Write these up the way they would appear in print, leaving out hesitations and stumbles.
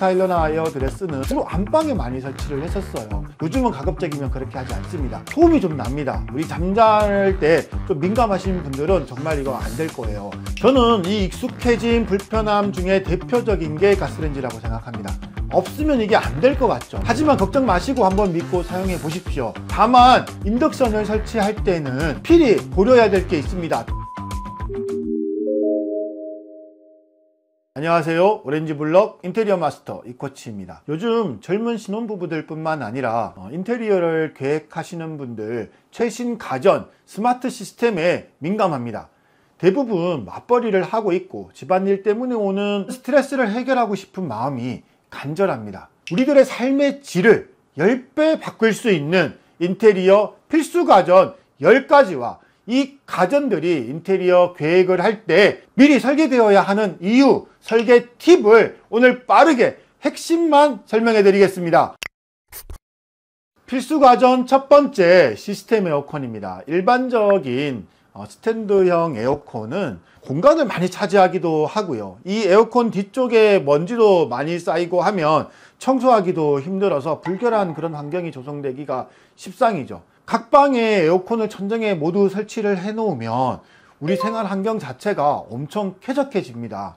스카일러나 에어드레스는 주로 안방에 많이 설치를 했었어요. 요즘은 가급적이면 그렇게 하지 않습니다. 소음이 좀 납니다. 우리 잠잘 때 좀 민감하신 분들은 정말 이거 안 될 거예요. 저는 이 익숙해진 불편함 중에 대표적인 게 가스레인지라고 생각합니다. 없으면 이게 안 될 것 같죠. 하지만 걱정 마시고 한번 믿고 사용해 보십시오. 다만 인덕션을 설치할 때는 필히 고려해야 될 게 있습니다. 안녕하세요. 오렌지블럭 인테리어 마스터 이코치입니다. 요즘 젊은 신혼부부들 뿐만 아니라 인테리어를 계획하시는 분들 최신 가전, 스마트 시스템에 민감합니다. 대부분 맞벌이를 하고 있고 집안일 때문에 오는 스트레스를 해결하고 싶은 마음이 간절합니다. 우리들의 삶의 질을 10배 바꿀 수 있는 인테리어 필수 가전 10가지와 이 가전들이 인테리어 계획을 할 때 미리 설계되어야 하는 이유, 설계 팁을 오늘 빠르게 핵심만 설명해 드리겠습니다. 필수 가전 첫 번째, 시스템 에어컨입니다. 일반적인 스탠드형 에어컨은 공간을 많이 차지하기도 하고요. 이 에어컨 뒤쪽에 먼지도 많이 쌓이고 하면 청소하기도 힘들어서 불결한 그런 환경이 조성되기가 십상이죠. 각 방에 에어컨을 천장에 모두 설치를 해 놓으면 우리 생활 환경 자체가 엄청 쾌적해집니다.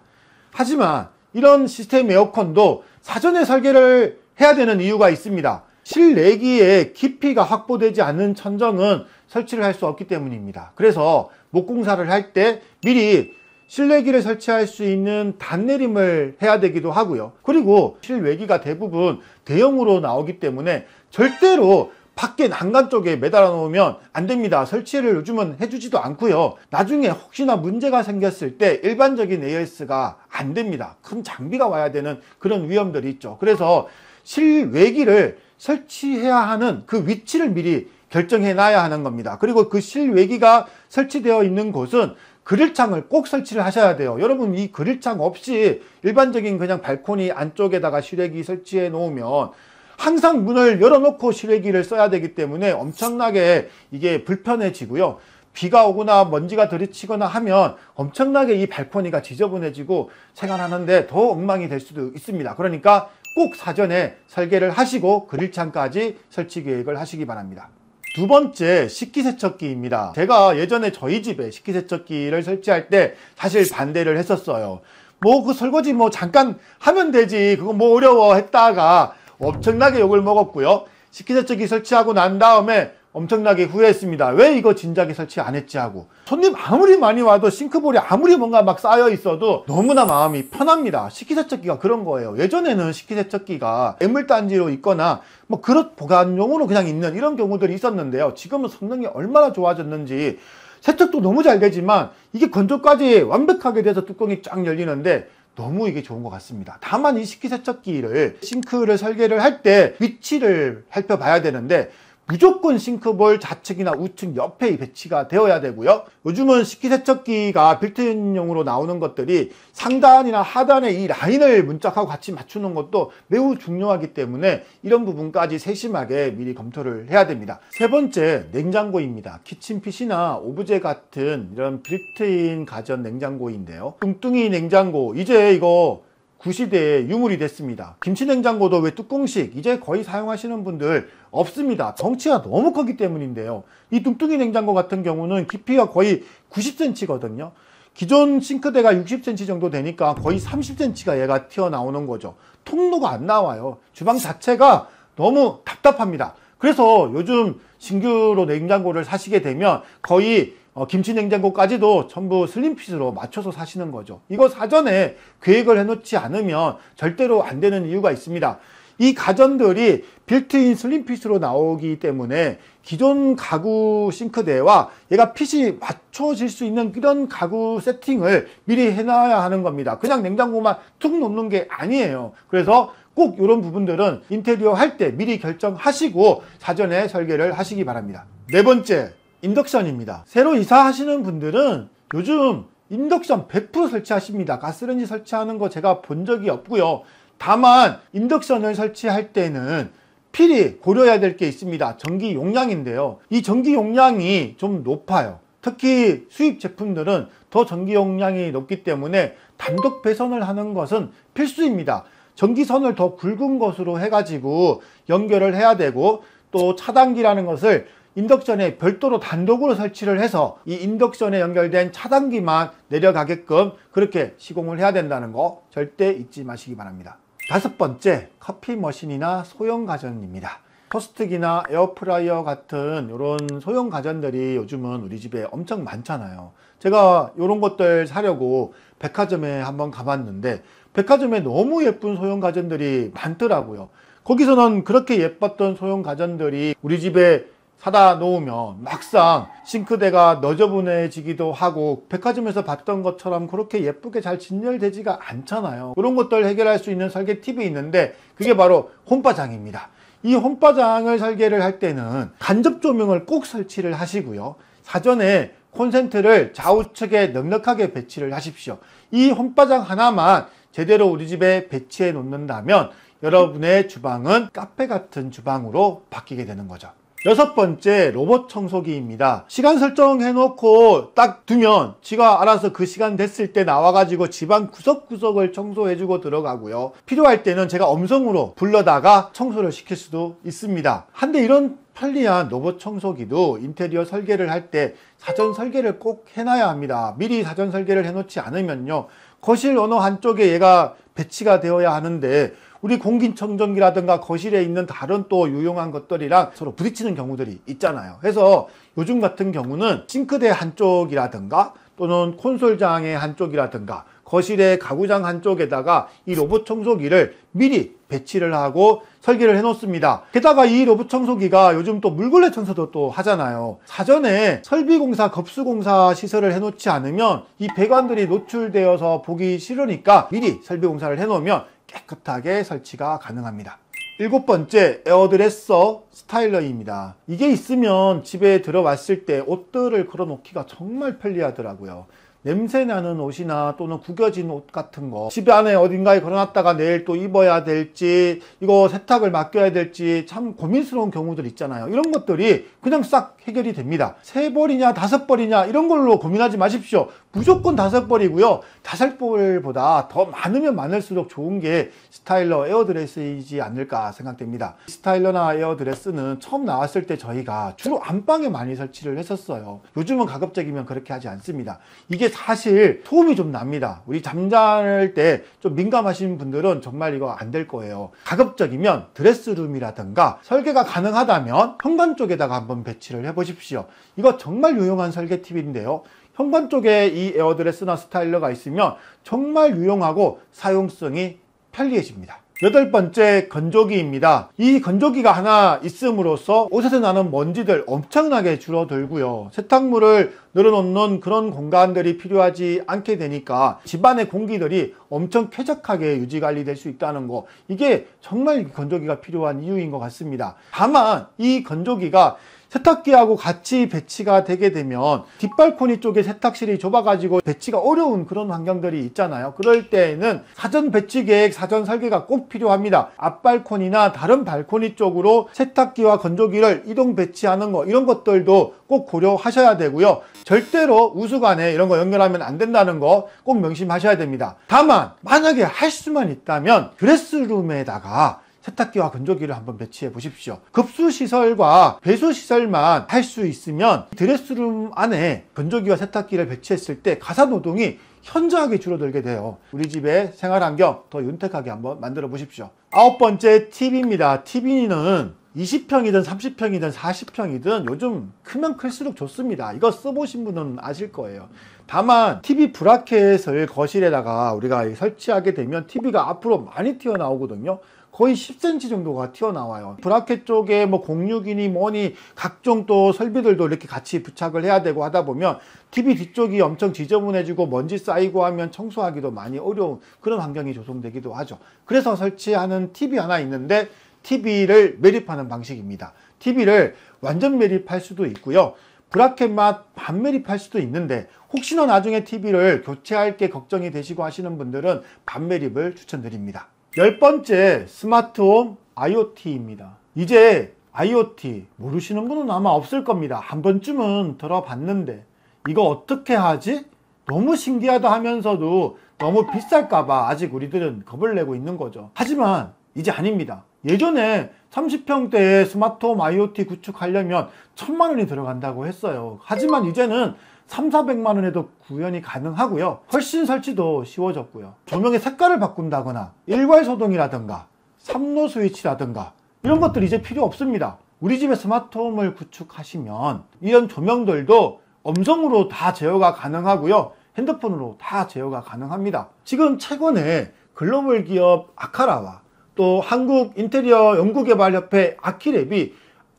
하지만 이런 시스템 에어컨도 사전에 설계를 해야 되는 이유가 있습니다. 실내기의 깊이가 확보되지 않은 천정은 설치를 할 수 없기 때문입니다. 그래서 목공사를 할 때 미리 실내기를 설치할 수 있는 단내림을 해야 되기도 하고요. 그리고 실외기가 대부분 대형으로 나오기 때문에 절대로 밖에 난간 쪽에 매달아 놓으면 안 됩니다. 설치를 요즘은 해주지도 않고요. 나중에 혹시나 문제가 생겼을 때 일반적인 AS가 안 됩니다. 큰 장비가 와야 되는 그런 위험들이 있죠. 그래서 실외기를 설치해야 하는 그 위치를 미리 결정해 놔야 하는 겁니다. 그리고 그 실외기가 설치되어 있는 곳은 그릴창을 꼭 설치를 하셔야 돼요. 여러분, 이 그릴창 없이 일반적인 그냥 발코니 안쪽에다가 실외기 설치해 놓으면 항상 문을 열어놓고 실외기를 써야 되기 때문에 엄청나게 이게 불편해지고요. 비가 오거나 먼지가 들이치거나 하면 엄청나게 이 발코니가 지저분해지고 생활하는데 더 엉망이 될 수도 있습니다. 그러니까 꼭 사전에 설계를 하시고 그릴창까지 설치 계획을 하시기 바랍니다. 두 번째, 식기세척기입니다. 제가 예전에 저희 집에 식기세척기를 설치할 때 사실 반대를 했었어요. 그 설거지 잠깐 하면 되지, 그거 어려워 했다가 엄청나게 욕을 먹었고요. 식기세척기 설치하고 난 다음에 엄청나게 후회했습니다. 왜 이거 진작에 설치 안 했지 하고. 손님 아무리 많이 와도 싱크볼이 아무리 뭔가 막 쌓여 있어도 너무나 마음이 편합니다. 식기세척기가 그런 거예요. 예전에는 식기세척기가 애물단지로 있거나 그릇 보관용으로 그냥 있는 이런 경우들이 있었는데요. 지금은 성능이 얼마나 좋아졌는지 세척도 너무 잘 되지만 이게 건조까지 완벽하게 돼서 뚜껑이 쫙 열리는데 너무 이게 좋은 것 같습니다. 다만 이 식기세척기를 싱크를 설계를 할 때 위치를 살펴봐야 되는데 무조건 싱크볼 좌측이나 우측 옆에 배치가 되어야 되고요. 요즘은 식기세척기가 빌트인용으로 나오는 것들이 상단이나 하단에 이 라인을 문짝하고 같이 맞추는 것도 매우 중요하기 때문에 이런 부분까지 세심하게 미리 검토를 해야 됩니다. 세 번째, 냉장고입니다. 키친핏이나 오브제 같은 이런 빌트인 가전 냉장고인데요. 뚱뚱이 냉장고, 이제 이거 구시대의 유물이 됐습니다. 김치냉장고도 왜 뚜껑식 이제 거의 사용하시는 분들 없습니다. 덩치가 너무 크기 때문인데요. 이 뚱뚱이 냉장고 같은 경우는 깊이가 거의 90cm거든요. 기존 싱크대가 60cm 정도 되니까 거의 30cm가 얘가 튀어나오는 거죠. 통로가 안 나와요. 주방 자체가 너무 답답합니다. 그래서 요즘 신규로 냉장고를 사시게 되면 거의 김치 냉장고까지도 전부 슬림핏으로 맞춰서 사시는 거죠. 이거 사전에 계획을 해놓지 않으면 절대로 안 되는 이유가 있습니다. 이 가전들이 빌트인 슬림핏으로 나오기 때문에 기존 가구 싱크대와 얘가 핏이 맞춰질 수 있는 이런 가구 세팅을 미리 해놔야 하는 겁니다. 그냥 냉장고만 툭 놓는 게 아니에요. 그래서 꼭 이런 부분들은 인테리어 할 때 미리 결정하시고 사전에 설계를 하시기 바랍니다. 네 번째, 인덕션입니다. 새로 이사하시는 분들은 요즘 인덕션 100% 설치하십니다. 가스레인지 설치하는 거 제가 본 적이 없고요. 다만 인덕션을 설치할 때는 필히 고려해야 될 게 있습니다. 전기 용량인데요. 이 전기 용량이 좀 높아요. 특히 수입 제품들은 더 전기 용량이 높기 때문에 단독 배선을 하는 것은 필수입니다. 전기선을 더 굵은 것으로 해가지고 연결을 해야 되고, 또 차단기라는 것을 인덕션에 별도로 단독으로 설치를 해서 이 인덕션에 연결된 차단기만 내려가게끔 그렇게 시공을 해야 된다는 거 절대 잊지 마시기 바랍니다. 다섯 번째, 커피 머신이나 소형 가전입니다. 토스트기나 에어프라이어 같은 이런 소형 가전들이 요즘은 우리 집에 엄청 많잖아요. 제가 이런 것들 사려고 백화점에 한번 가봤는데 백화점에 너무 예쁜 소형 가전들이 많더라고요. 거기서는 그렇게 예뻤던 소형 가전들이 우리 집에 사다 놓으면 막상 싱크대가 너저분해지기도 하고 백화점에서 봤던 것처럼 그렇게 예쁘게 잘 진열되지가 않잖아요. 그런 것들 해결할 수 있는 설계 팁이 있는데 그게 바로 홈바장입니다. 이 홈바장을 설계를 할 때는 간접 조명을 꼭 설치를 하시고요. 사전에 콘센트를 좌우측에 넉넉하게 배치를 하십시오. 이 홈바장 하나만 제대로 우리 집에 배치해 놓는다면 여러분의 주방은 카페 같은 주방으로 바뀌게 되는 거죠. 여섯 번째, 로봇 청소기입니다. 시간 설정해 놓고 딱 두면 지가 알아서 그 시간 됐을 때 나와가지고 집안 구석구석을 청소해 주고 들어가고요. 필요할 때는 제가 음성으로 불러다가 청소를 시킬 수도 있습니다. 한데 이런 편리한 로봇 청소기도 인테리어 설계를 할 때 사전 설계를 꼭 해놔야 합니다. 미리 사전 설계를 해놓지 않으면요, 거실 어느 한쪽에 얘가 배치가 되어야 하는데 우리 공기청정기라든가 거실에 있는 다른 또 유용한 것들이랑 서로 부딪히는 경우들이 있잖아요. 그래서 요즘 같은 경우는 싱크대 한쪽이라든가 또는 콘솔장의 한쪽이라든가 거실의 가구장 한쪽에다가 이 로봇 청소기를 미리 배치를 하고 설계를 해 놓습니다. 게다가 이 로봇 청소기가 요즘 또 물걸레 청소도 또 하잖아요. 사전에 설비공사, 급수공사 시설을 해 놓지 않으면 이 배관들이 노출되어서 보기 싫으니까 미리 설비공사를 해 놓으면 깨끗하게 설치가 가능합니다. 일곱 번째, 에어드레서 스타일러입니다. 이게 있으면 집에 들어왔을 때 옷들을 걸어 놓기가 정말 편리하더라고요. 냄새나는 옷이나 또는 구겨진 옷 같은 거 집 안에 어딘가에 걸어놨다가 내일 또 입어야 될지 이거 세탁을 맡겨야 될지 참 고민스러운 경우들 있잖아요. 이런 것들이 그냥 싹 해결이 됩니다. 3벌이냐 5벌이냐 이런 걸로 고민하지 마십시오. 무조건 5벌이고요. 5벌보다 더 많으면 많을수록 좋은 게 스타일러 에어드레스이지 않을까 생각됩니다. 스타일러나 에어드레스는 처음 나왔을 때 저희가 주로 안방에 많이 설치를 했었어요. 요즘은 가급적이면 그렇게 하지 않습니다. 이게 사실 소음이 좀 납니다. 우리 잠잘 때 좀 민감하신 분들은 정말 이거 안 될 거예요. 가급적이면 드레스룸이라든가 설계가 가능하다면 현관 쪽에다가 한번 배치를 해 보십시오. 이거 정말 유용한 설계 팁인데요. 현관 쪽에 이 에어드레스나 스타일러가 있으면 정말 유용하고 사용성이 편리해집니다. 여덟 번째, 건조기입니다. 이 건조기가 하나 있음으로써 옷에서 나는 먼지들 엄청나게 줄어들고요. 세탁물을 늘어놓는 그런 공간들이 필요하지 않게 되니까 집안의 공기들이 엄청 쾌적하게 유지관리 될 수 있다는 거, 이게 정말 건조기가 필요한 이유인 것 같습니다. 다만 이 건조기가 세탁기하고 같이 배치가 되게 되면 뒷발코니 쪽에 세탁실이 좁아가지고 배치가 어려운 그런 환경들이 있잖아요. 그럴 때에는 사전 배치 계획, 사전 설계가 꼭 필요합니다. 앞발코니나 다른 발코니 쪽으로 세탁기와 건조기를 이동 배치하는 거, 이런 것들도 꼭 고려하셔야 되고요. 절대로 우수관에 이런 거 연결하면 안 된다는 거 꼭 명심하셔야 됩니다. 다만 만약에 할 수만 있다면 드레스룸에다가 세탁기와 건조기를 한번 배치해 보십시오. 급수시설과 배수시설만 할 수 있으면 드레스룸 안에 건조기와 세탁기를 배치했을 때 가사노동이 현저하게 줄어들게 돼요. 우리 집의 생활환경 더 윤택하게 한번 만들어 보십시오. 아홉 번째, TV입니다. TV는 20평이든 30평이든 40평이든 요즘 크면 클수록 좋습니다. 이거 써보신 분은 아실 거예요. 다만 TV 브라켓을 거실에다가 우리가 설치하게 되면 TV가 앞으로 많이 튀어나오거든요. 거의 10cm 정도가 튀어나와요. 브라켓 쪽에 뭐 공유기니 뭐니 각종 또 설비들도 이렇게 같이 부착을 해야 되고 하다 보면 TV 뒤쪽이 엄청 지저분해지고 먼지 쌓이고 하면 청소하기도 많이 어려운 그런 환경이 조성되기도 하죠. 그래서 설치하는 TV 하나 있는데 TV를 매립하는 방식입니다. TV를 완전 매립할 수도 있고요. 브라켓만 반 매립할 수도 있는데 혹시나 나중에 TV를 교체할 게 걱정이 되시고 하시는 분들은 반 매립을 추천드립니다. 열 번째, 스마트홈 IoT입니다. 이제 IoT 모르시는 분은 아마 없을 겁니다. 한 번쯤은 들어봤는데 이거 어떻게 하지? 너무 신기하다 하면서도 너무 비쌀까봐 아직 우리들은 겁을 내고 있는 거죠. 하지만 이제 아닙니다. 예전에 30평대의 스마트홈 IoT 구축하려면 1000만 원이 들어간다고 했어요. 하지만 이제는 300~400만 원에도 구현이 가능하고요. 훨씬 설치도 쉬워졌고요. 조명의 색깔을 바꾼다거나 일괄소동이라든가 3로 스위치라든가 이런 것들이 이제 필요 없습니다. 우리 집에 스마트홈을 구축하시면 이런 조명들도 음성으로 다 제어가 가능하고요. 핸드폰으로 다 제어가 가능합니다. 지금 최근에 글로벌 기업 아카라와 또 한국 인테리어 연구개발협회 아키랩이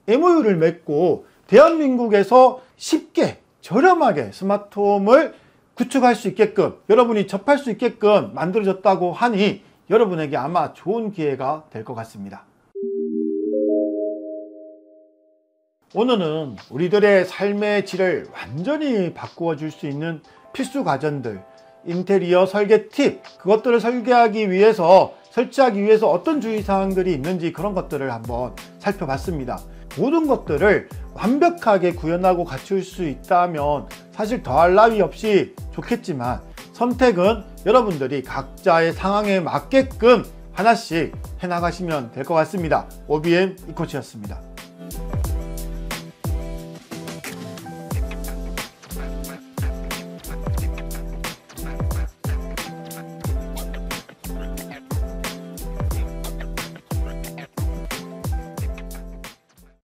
MOU를 맺고 대한민국에서 쉽게 저렴하게 스마트홈을 구축할 수 있게끔, 여러분이 접할 수 있게끔 만들어졌다고 하니 여러분에게 아마 좋은 기회가 될 것 같습니다. 오늘은 우리들의 삶의 질을 완전히 바꾸어 줄 수 있는 필수 가전들, 인테리어 설계 팁, 그것들을 설계하기 위해서, 설치하기 위해서 어떤 주의사항들이 있는지 그런 것들을 한번 살펴봤습니다. 모든 것들을 완벽하게 구현하고 갖출 수 있다면 사실 더할 나위 없이 좋겠지만, 선택은 여러분들이 각자의 상황에 맞게끔 하나씩 해나가시면 될 것 같습니다. OBM 이코치였습니다.